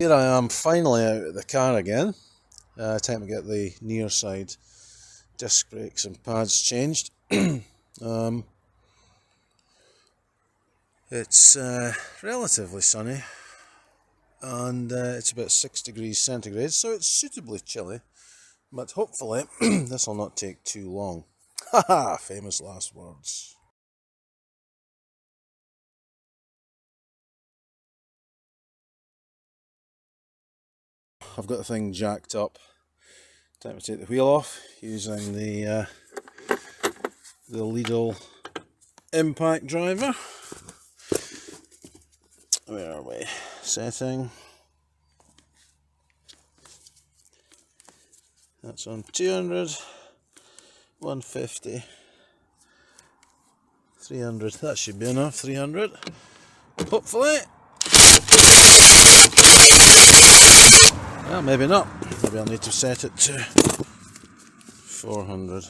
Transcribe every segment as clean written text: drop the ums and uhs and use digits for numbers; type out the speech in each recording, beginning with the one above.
Here I am finally out of the car again. Time to get the near side disc brakes and pads changed. It's relatively sunny and it's about 6 degrees centigrade, so it's suitably chilly, but hopefully this will not take too long. Haha, famous last words. I've got the thing jacked up. Time to take the wheel off using the Lidl impact driver. Where are we? Setting. That's on 200, 150, 300. That should be enough. 300. Hopefully. Well, maybe not. Maybe I'll need to set it to 400.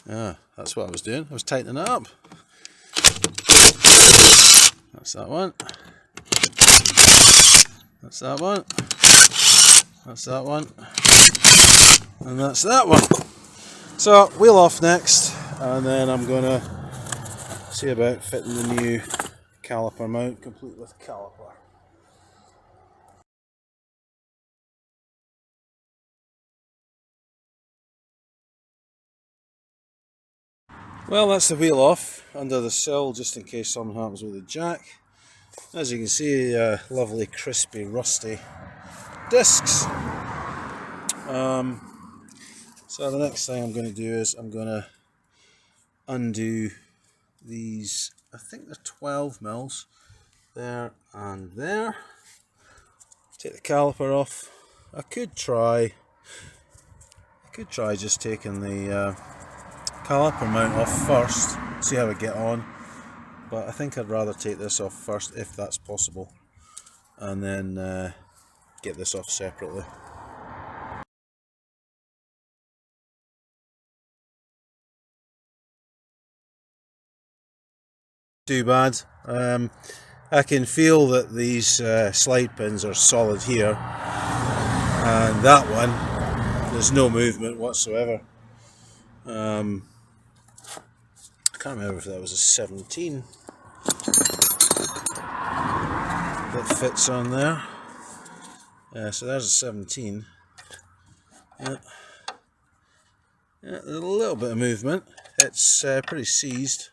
Yeah, that's what I was doing. I was tightening it up. That's that one. That's that one. That's that one. And that's that one. So, wheel off next, and then I'm going to see about fitting the new caliper mount, complete with caliper. Well, that's the wheel off under the sill, just in case something happens with the jack. As you can see, lovely, crispy, rusty discs. So the next thing I'm going to do is I'm going to undo these, I think they're 12 mils, there and there. Take the caliper off. I could try just taking the caliper mount off first, see how I get on, but I think I'd rather take this off first if that's possible, and then get this off separately. Too bad. I can feel that these slide pins are solid here, and that one, there's no movement whatsoever. I can't remember if that was a 17 that fits on there. So there's a 17. Yeah, there's a little bit of movement. It's pretty seized.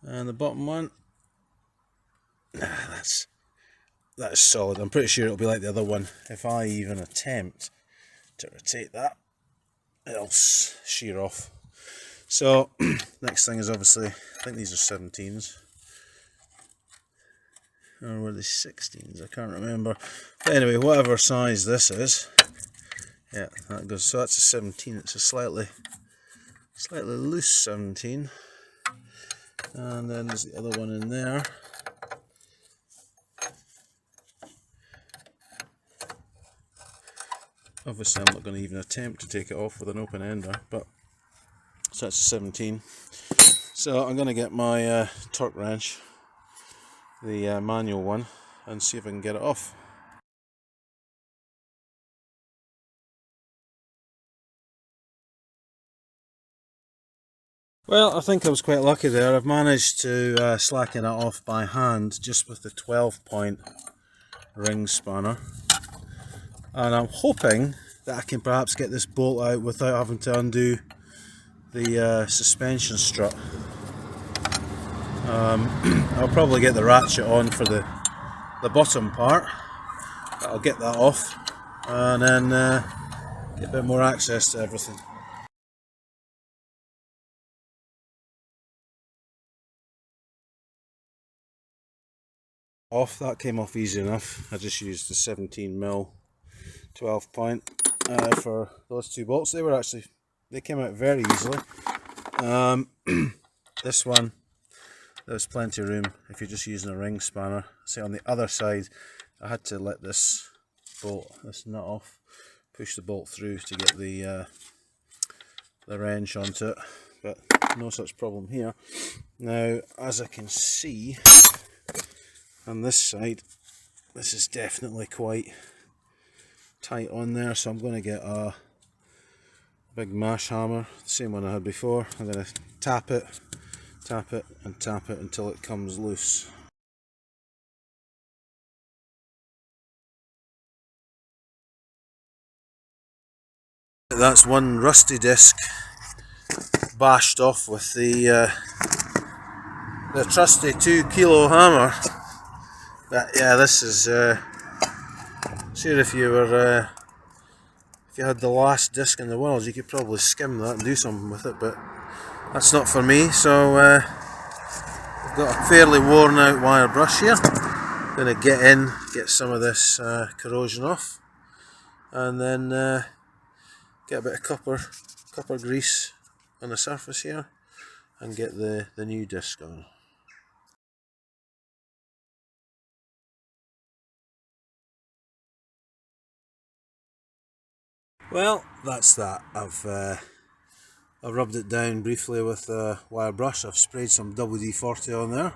And the bottom one, that's solid. I'm pretty sure it'll be like the other one. If I even attempt to rotate that, it'll shear off. So next thing is obviously, I think these are 17s, or were they 16s? I can't remember. But anyway, whatever size this is, yeah, that goes. So that's a 17. It's a slightly loose 17. And then there's the other one in there. Obviously I'm not going to even attempt to take it off with an open ender, but so that's a 17. So I'm going to get my torque wrench, the manual one, and see if I can get it off. Well, I think I was quite lucky there. I've managed to slacken it off by hand just with the 12-point ring spanner, and I'm hoping that I can perhaps get this bolt out without having to undo the suspension strut. I'll probably get the ratchet on for the bottom part. I'll get that off and then get a bit more access to everything. That came off easy enough. I just used the 17mm 12-point for those two bolts. They came out very easily. This one, there's plenty of room if you're just using a ring spanner. See, on the other side, I had to let this nut off, push the bolt through to get the wrench onto it. but no such problem here. Now, as I can see on this side, this is definitely quite tight on there, so I'm going to get a big mash hammer, the same one I had before. I'm going to tap it and tap it until it comes loose. That's one rusty disc bashed off with the trusty 2 kilo hammer. But yeah, this is sure, if you were if you had the last disc in the world, you could probably skim that and do something with it, but that's not for me. So I've got a fairly worn out wire brush here. I'm going to get some of this corrosion off, and then get a bit of copper grease on the surface here and get the new disc on. Well, that's that. I've rubbed it down briefly with a wire brush. I've sprayed some WD-40 on there,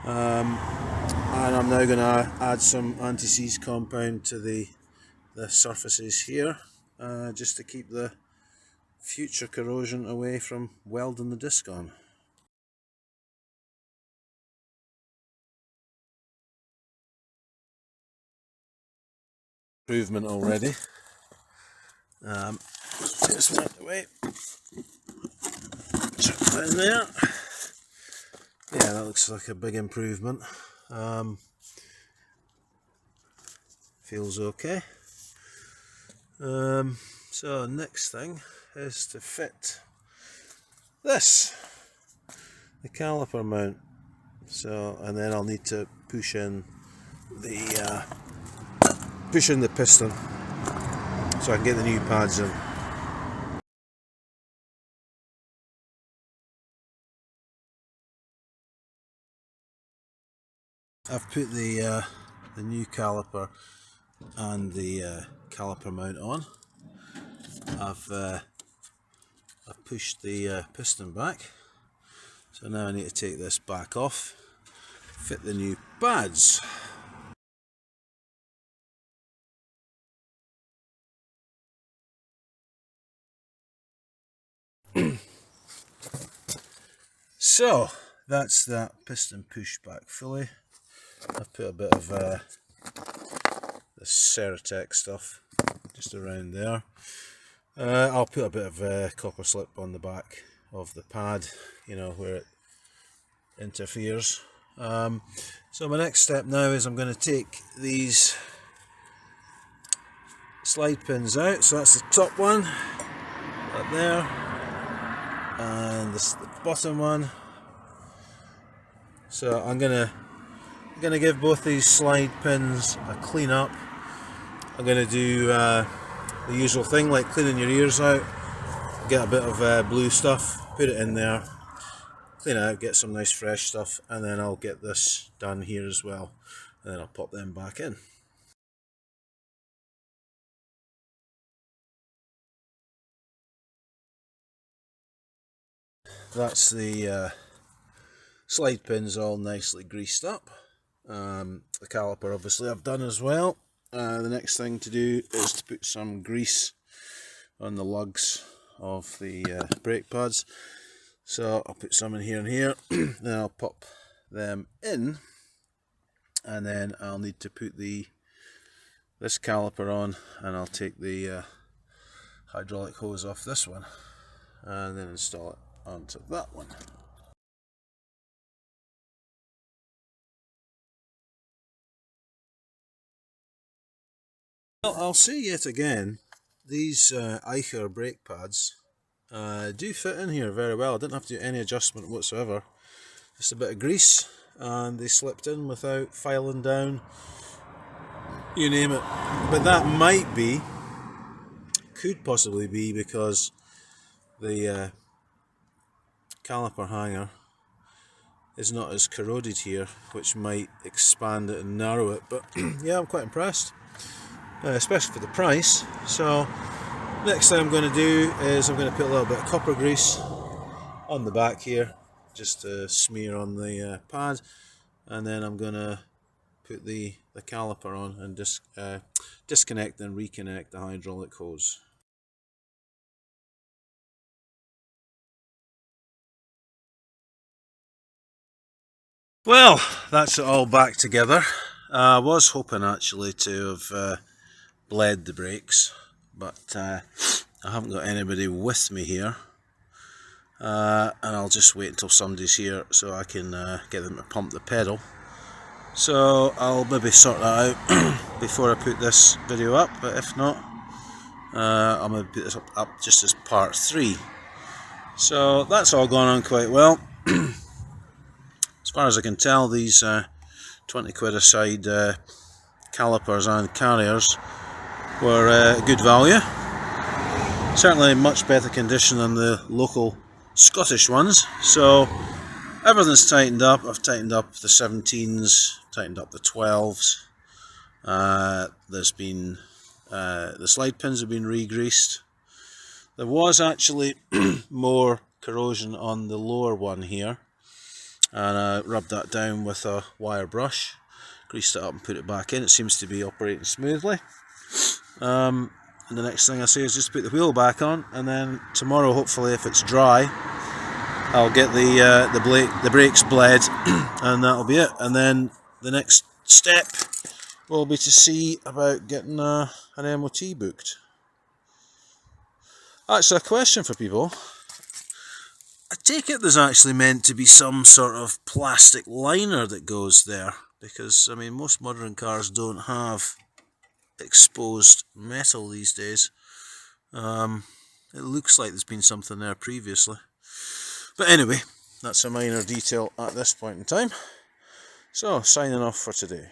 and I'm now going to add some anti-seize compound to the surfaces here, just to keep the future corrosion away from welding the disc on. Improvement already. Just went away. Chuck that in there. Yeah, that looks like a big improvement. Feels okay. So next thing is to fit this, the caliper mount. So, and then I'll need to push in the piston so I can get the new pads in. I've put the new caliper and the caliper mount on. I've pushed the piston back, so now I need to take this back off, fit the new pads. So that's that piston pushed back fully. I've put a bit of the Ceratec stuff just around there. I'll put a bit of copper slip on the back of the pad, you know, where it interferes. So my next step now is I'm going to take these slide pins out. So that's the top one up there, and this is the bottom one. So I'm gonna give both these slide pins a clean up. I'm gonna do the usual thing, like cleaning your ears out. Get a bit of blue stuff, put it in there, clean it out, get some nice fresh stuff, and then I'll get this done here as well, and then I'll pop them back in. That's the slide pins all nicely greased up. The caliper obviously I've done as well. The next thing to do is to put some grease on the lugs of the brake pads. So I'll put some in here and here, then I'll pop them in, and then I'll need to put this caliper on, and I'll take the hydraulic hose off this one and then install it onto that one. Well, I'll say yet again, these Eicher brake pads do fit in here very well. I didn't have to do any adjustment whatsoever. Just a bit of grease and they slipped in without filing down, you name it. But that could possibly be because the caliper hanger is not as corroded here, which might expand it and narrow it. But yeah, I'm quite impressed, especially for the price. So next thing I'm going to do is I'm going to put a little bit of copper grease on the back here, just to smear on the pad, and then I'm going to put the caliper on and disconnect and reconnect the hydraulic hose. Well, that's it all back together. I was hoping actually to have bled the brakes, but I haven't got anybody with me here, and I'll just wait until somebody's here so I can get them to pump the pedal. So I'll maybe sort that out before I put this video up, but if not, I'm going to put this up just as part 3. So that's all gone on quite well. As far as I can tell, these 20 quid a side calipers and carriers were good value. Certainly much better condition than the local Scottish ones. So everything's tightened up. I've tightened up the 17s, tightened up the 12s. There's been the slide pins have been re-greased. There was actually more corrosion on the lower one here, and I rubbed that down with a wire brush, greased it up and put it back in. It seems to be operating smoothly. And the next thing I say is just put the wheel back on, and then tomorrow, hopefully, if it's dry, I'll get the brakes bled, and that'll be it. And then the next step will be to see about getting an MOT booked. Actually, a question for people. I take it there's actually meant to be some sort of plastic liner that goes there, because I mean most modern cars don't have exposed metal these days. It looks like there's been something there previously, but anyway, that's a minor detail at this point in time. So signing off for today.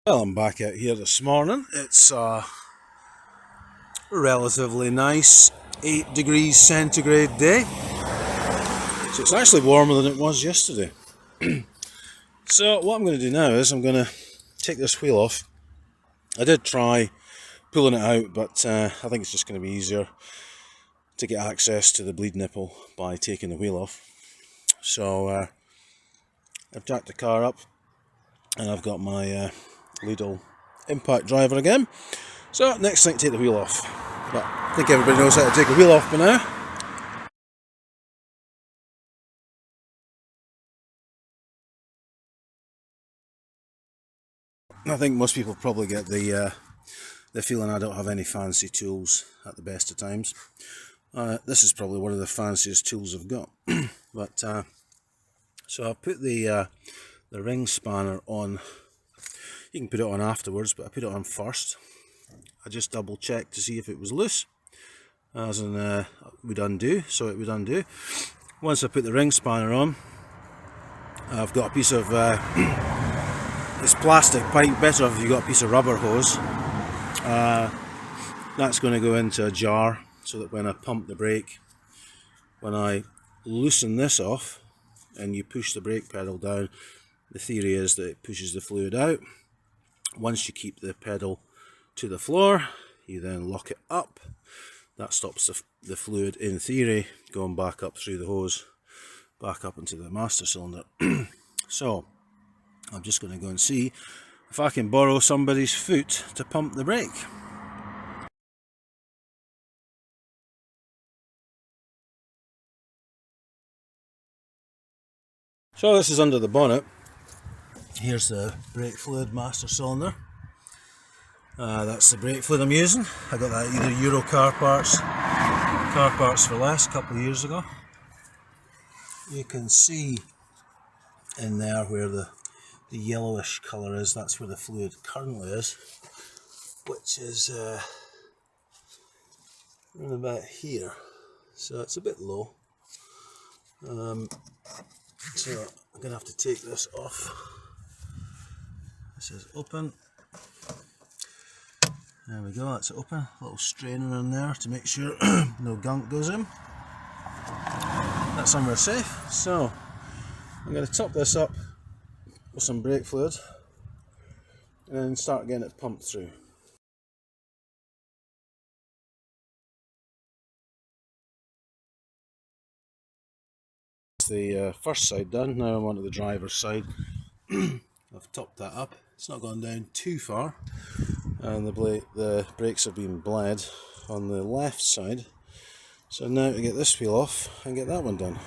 Well, I'm back out here this morning. It's a relatively nice 8 degrees centigrade day, so it's actually warmer than it was yesterday. So what I'm going to do now is I'm going to take this wheel off. I did try pulling it out, but I think it's just going to be easier to get access to the bleed nipple by taking the wheel off. So I've jacked the car up, and I've got my Lidl impact driver again. So next thing, take the wheel off. But I think everybody knows how to take a wheel off by now. I think most people probably get the feeling I don't have any fancy tools at the best of times. This is probably one of the fanciest tools I've got. But so I put the ring spanner on. You can put it on afterwards, but I put it on first. I just double checked to see if it was loose, as in would undo, so it would undo. Once I put the ring spanner on, I've got a piece of it's plastic pipe, better if you've got a piece of rubber hose. That's going to go into a jar, so that when I pump the brake, when I loosen this off and you push the brake pedal down, the theory is that it pushes the fluid out. Once you keep the pedal to the floor, you then lock it up. That stops the fluid, in theory, going back up through the hose, back up into the master cylinder. So I'm just going to go and see if I can borrow somebody's foot to pump the brake. So this is under the bonnet. Here's the brake fluid master cylinder. That's the brake fluid I'm using. I got that either Euro car parts for less a couple of years ago. You can see in there where the yellowish colour is, that's where the fluid currently is, which is around about here, so it's a bit low. So I'm going to have to take this off. This is open. There we go, that's open. A little strainer in there to make sure no gunk goes in. That's somewhere safe. So I'm going to top this up with some brake fluid and then start getting it pumped through. the first side done. Now I'm onto the driver's side. I've topped that up. It's not gone down too far, and the brakes have been bled on the left side. So now to get this wheel off and get that one done.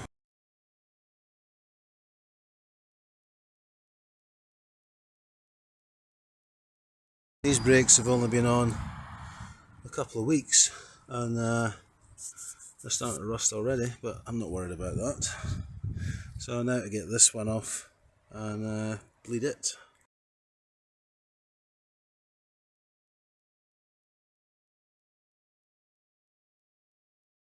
These brakes have only been on a couple of weeks, and they're starting to rust already, but I'm not worried about that. So now to get this one off and bleed it.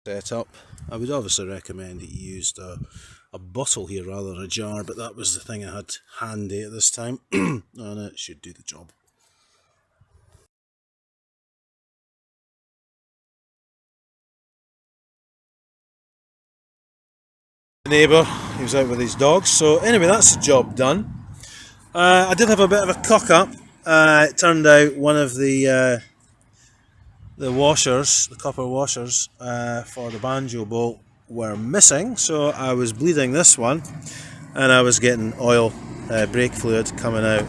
Set up. I would obviously recommend that you used a bottle here rather than a jar, but that was the thing I had handy at this time, and it should do the job. The neighbour, he was out with his dogs, so anyway, that's the job done. I did have a bit of a cock up. It turned out one of the washers, the copper washers for the banjo bolt were missing, so I was bleeding this one, and I was getting oil, brake fluid coming out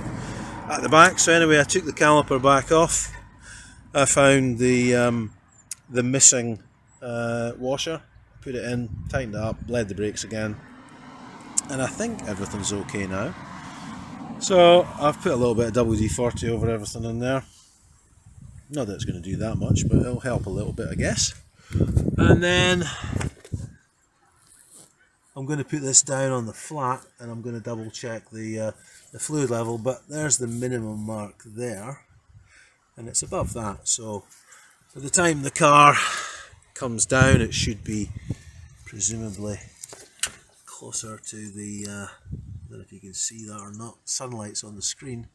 at the back. So anyway, I took the caliper back off. I found the missing washer, put it in, tightened it up, bled the brakes again, and I think everything's okay now. So I've put a little bit of WD-40 over everything in there. Not that it's going to do that much, but it'll help a little bit, I guess. And then I'm going to put this down on the flat, and I'm going to double check the fluid level, but there's the minimum mark there, and it's above that. So by the time the car comes down, it should be presumably closer to the, I don't know if you can see that or not, sunlight's on the screen.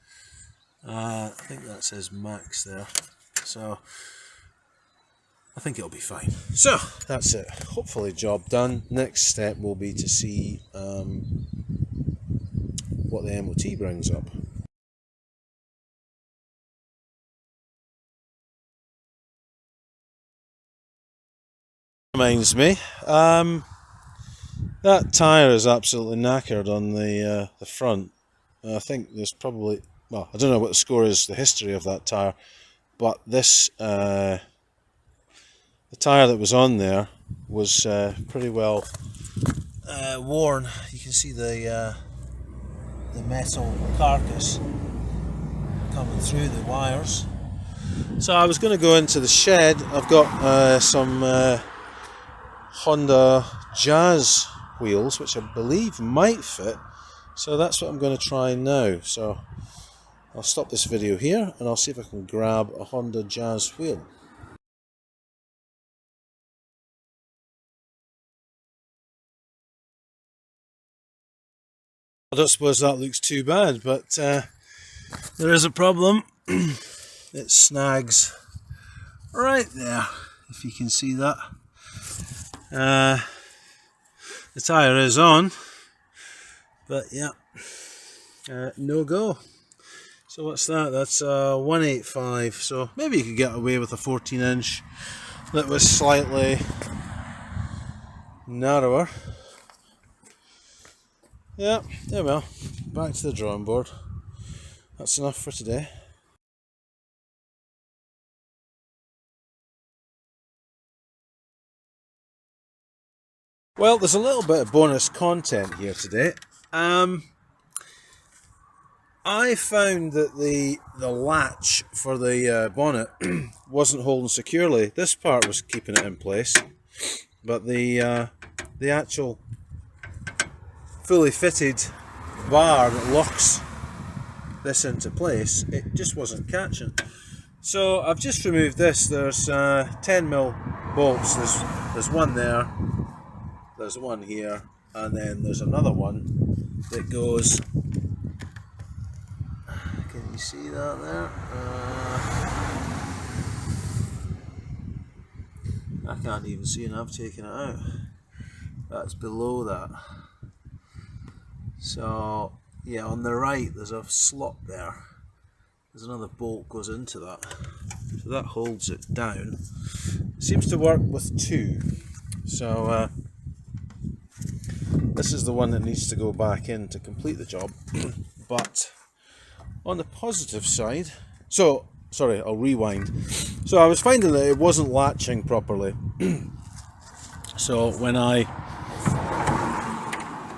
I think that says max there, so I think it'll be fine. So that's it, hopefully job done. Next step will be to see what the MOT brings up. Reminds me, that tyre is absolutely knackered on the front. I think there's probably, well, I don't know what the score is, the history of that tyre, but this, the tyre that was on there was pretty well worn. You can see the metal carcass coming through the wires. So I was going to go into the shed. I've got some Honda Jazz wheels, which I believe might fit, so that's what I'm going to try now. So I'll stop this video here and I'll see if I can grab a Honda Jazz wheel. I don't suppose that looks too bad, but there is a problem. It snags right there, if you can see that. The tyre is on, but yeah, no go. So what's that? That's 185. So maybe you could get away with a 14-inch that was slightly narrower. Yeah, there we are. Back to the drawing board. That's enough for today. Well, there's a little bit of bonus content here today. I found that the latch for the bonnet wasn't holding securely. This part was keeping it in place, but the actual fully fitted bar that locks this into place, it just wasn't catching. So I've just removed this. There's 10mm bolts. There's one there. There's one here, and then there's another one that goes. Can you see that there? I can't even see, and I've taken it out. That's below that. So yeah, on the right there's a slot there. There's another bolt goes into that, so that holds it down. It seems to work with two. So This is the one that needs to go back in to complete the job. But on the positive side, so sorry, I'll rewind. So I was finding that it wasn't latching properly. So when I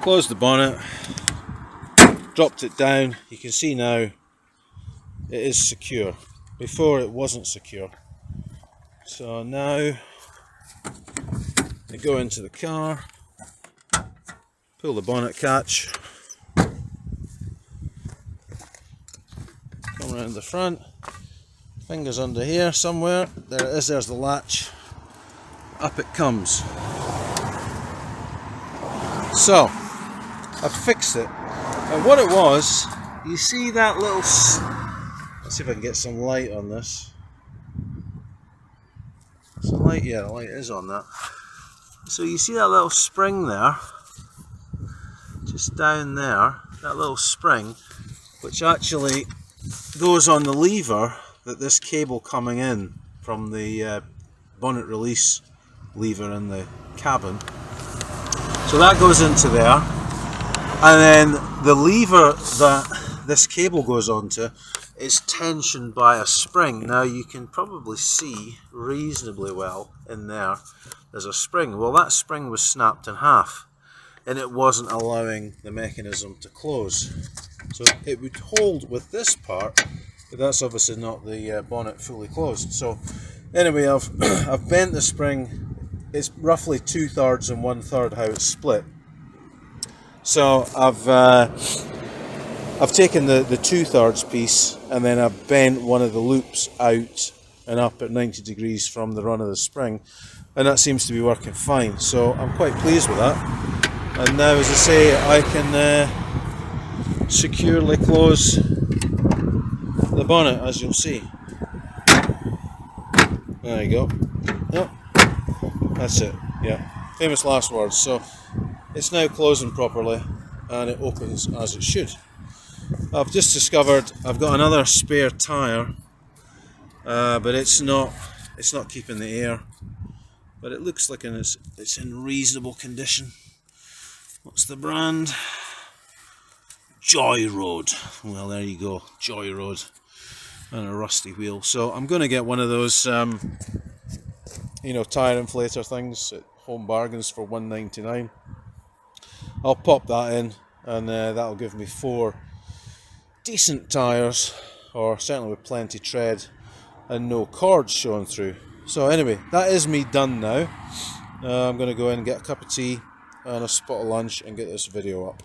closed the bonnet, dropped it down, you can see now it is secure. Before it wasn't secure. So now I go into the car, pull the bonnet catch, come around the front, fingers under here somewhere, there it is, there's the latch, up it comes. So I've fixed it, and what it was, you see that little, let's see if I can get some light on this. So light, yeah, the light is on that. So you see that little spring there, just down there, that little spring, which actually goes on the lever that this cable coming in from the bonnet release lever in the cabin. So that goes into there, and then the lever that this cable goes onto is tensioned by a spring. Now you can probably see reasonably well in there, there's a spring. Well, that spring was snapped in half and it wasn't allowing the mechanism to close. So it would hold with this part, but that's obviously not the bonnet fully closed. So anyway, I've bent the spring. It's roughly 2/3 and 1/3 how it's split. So I've taken the 2/3 piece and then I've bent one of the loops out and up at 90 degrees from the run of the spring, and that seems to be working fine. So I'm quite pleased with that. And now, as I say, I can securely close the bonnet, as you'll see. There you go. Yep. That's it. Yeah. Famous last words. So it's now closing properly and it opens as it should. I've just discovered I've got another spare tyre, but it's not keeping the air, but it looks like it's in reasonable condition. What's the brand? Joy Road. Well, there you go, Joy Road, and a rusty wheel. So I'm going to get one of those tyre inflator things at Home Bargains for $1.99. I'll pop that in, and that'll give me 4 decent tyres, or certainly with plenty tread and no cords showing through. So anyway, that is me done now. I'm going to go in and get a cup of tea and a spot of lunch and get this video up.